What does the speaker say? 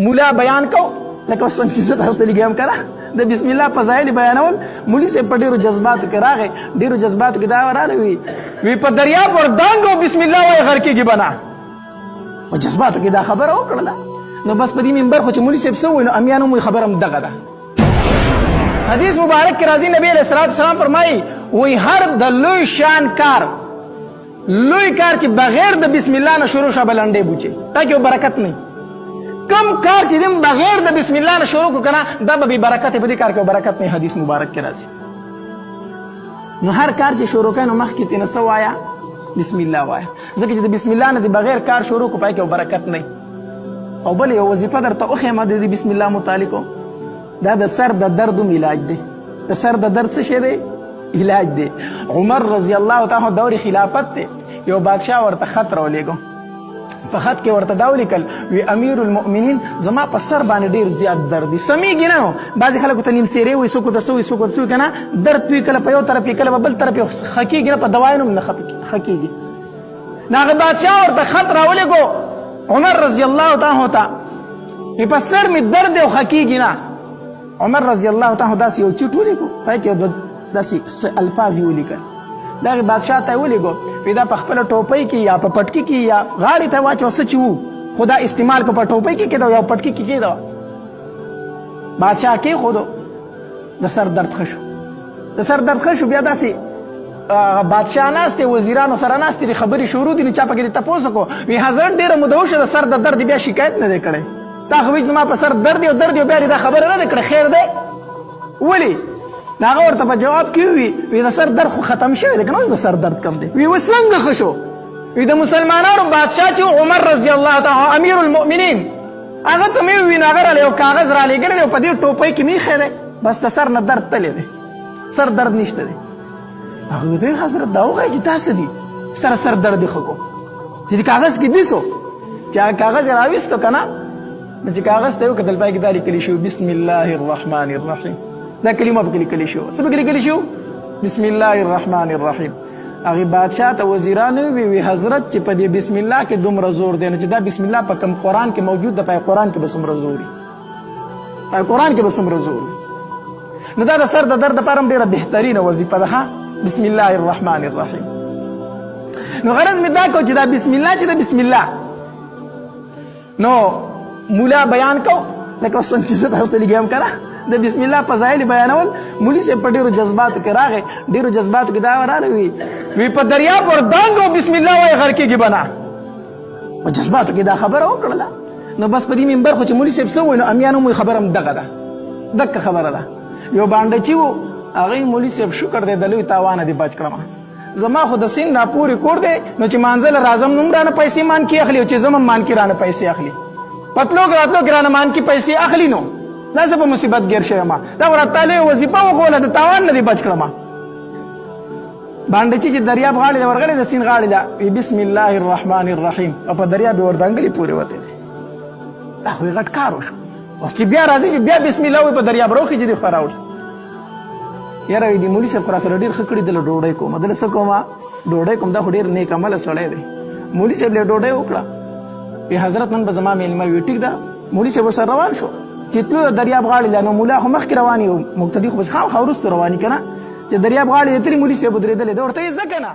مولا بیان کو لکه څنګه چې زه تاسو ته لګیم کنه د بسم الله فضایل بیانول مولوی صاحب په ډیرو جذباتو کې راغی ډیرو جذباتو کې دا وراله وی په دریاب ور دانګو بسم الله وای غر کېږي بنا په جذباتو کې دا خبره وکړله نو بس په دې منبر خو چې مولوی صاحب څه وایي نو امیانو مو خبره هم دغه ده حدیث مبارک کې راځي نبی علیه الصلاۃ والسلام فرمایي وی هر د لوی شان کار چې بغیر د بسم الله نه شروع شوه بلنډې بوچي تاکي برکت نه کم کار چې دم بغیر د بسم الله نه شروع کو کنه دا به برکت په دې کار کې برکت نه حدیث مبارک کې راځي نو هر کار چې شروع کړي نو مخکې تنه سوایا بسم الله وایا ځکه چې د بسم الله نه بغیر کار شروع کو پای کې برکت نه او بل یو وظیفه درته اوخه ما د بسم الله متعلق دا د سر د درد علاج دی د سر د درد څه شی دی علاج دی عمر رضی الله تعالی دور خلافت ته یو بادشاہ ورته خط راولېګو په خط کې ورته دا ولیکل وی امیر المؤمنین زما په سر باندې ډیر زیات درد دی سمېږي نه بعضې خلکو ته نیم سیرې وایي څوک ته څه وایي څوک ته څه وایي که نه درد وي کله په یو طرف کې کله په بل طرف کې ښه کېږي نه په دوایانو هم نه ښه کېږي نو هغه بادشاه ورته خط راولېږو عمر رضی الله تعالی ته وي په سر مې درد دی او ښه کېږي نه عمر رضی الله تعالی داسې یو چټ ولیکو پای کې داسې الفاظ یې ولیکل دغه بادشاه ته ولیکو وی دا په خپله ټوپۍ کې یا په پټکي کې یا غاړې ته واچو څه چې وو خو دا استعمال کو په ټوپۍ کې کېده یا پټکي کې کېده بادشاه کېښودو د سر درد ښه شو د سر درد ښه شو بیا داسې بادشاه ناست وزیرانو سره ناست دي خبرې شروع دي نو چا پکې تپوس وکړو وی حضرت ډېره موده وشوه د سر د درد بیا شکایت نه دی کړی تا خو زما په سر درد یو درد یو بیا دا خبره نه دی کړې خیر دی ولې هغه ورته په جواب کې وی د سر درد خو ختم شوی دی که نه اوس د سر درد کم دی وی اوس څنګه ښه شو وی د مسلمانانو بادشاه چې عمر رضی الله تعالی امیر المؤمنین هغه ته مې وویل هغه راله یو کاغذ رالیږلی دی او په دې ټوپۍ کې مې ایښی دی بس د سر نه درد تللی دی سر درد نشته دی هغه وی حضرت دا ووایي چې دا څه دي سر درد یې ښه کو چې د کاغذ کې دیسو چې هغه کاغذ یې راویستو که نه نو چې کاغذ ته یې وکتل پای کې دا لیکلي شو بسم الله الرحمن الرحیم دا کلمه پکې لیکلي شو څه پکې لیکلي شو بسم الله الرحمن الرحیم هغې بادشاه ته وزیرانو وی حضرت چې په دې بسم الله کې دومره زور دی نو چې دا بسم الله په کوم قرآن کې موجود ده په قرآن کې به څومره زور وي په قرآن کې به څومره زور وي نو دا د سر د درد لپاره هم ډېره بهترینه وظیفه ده بسم الله الرحمن الرحیم نو غرض مې دا کو چې دا بسم الله چې دا بسم الله نو مولا بیان کو لکه څنګه چې زه تاسو ته لګیم کنه د بسم الله فضایل بیانول مولوی صاحب په ډیرو جذباتو کې راغی ډیرو جذباتو کې دا وراله وی په دریاب ور دانګو بسم الله وای غر کېږي بنا په جذباتو کې دا خبره وکړله نو بس په دې منبر خو چې مولوی صاحب څه وایي نو امیانو مو خبره هم دغه ده دقه خبره ده یو باندې چې و هغې مولوی صاحب شکر دی د لوی تاوانه دې بچ کړم زما خو د سین راپورې کور دی نو چې مانځل راځم نو هم رانه پیسې مان کې اخلي او چې زم هم مان کې رانه پیسې اخلي پتلوک راتلو کې رانه مان کې پیسې اخلي نو دا زه په مصیبت ګیر شوی ما دا ورته لویه وظیفه وښوله د تاوان نه دې بچ کړم باندچي چې دریاب غاړې ده ورغلی د سیند غاړې ده وی بسم الله الرحمن الرحیم او په دریاب یې وردانګلې پورې وتی دی دا خو یې غټ کار وشو اوس چې بیا راځي چې بیا بسم الله وایي په دریاب راوخېږي دې خوا راوړي یاره وی دې مولي صاحب خو راسره ډېر ښه کړي دله ډوډۍ کوم دله څه کوم ډوډۍ کوم دا خو ډېر نیک عمله سړی دی مولي صاحب له ډوډۍ وکړه وی حضرت نن به زما میلمه وي ټیک ده مولي صاحب ورسره روان شو چې تلو د دریاب غاړې له نو مولا خو مخکې رواني و مقتدي خو بس خامخا وروسته رواني که نه چې دریاب غاړې ته تلي مولي صاحب ودرېدلی ده ورته یې ځه که نه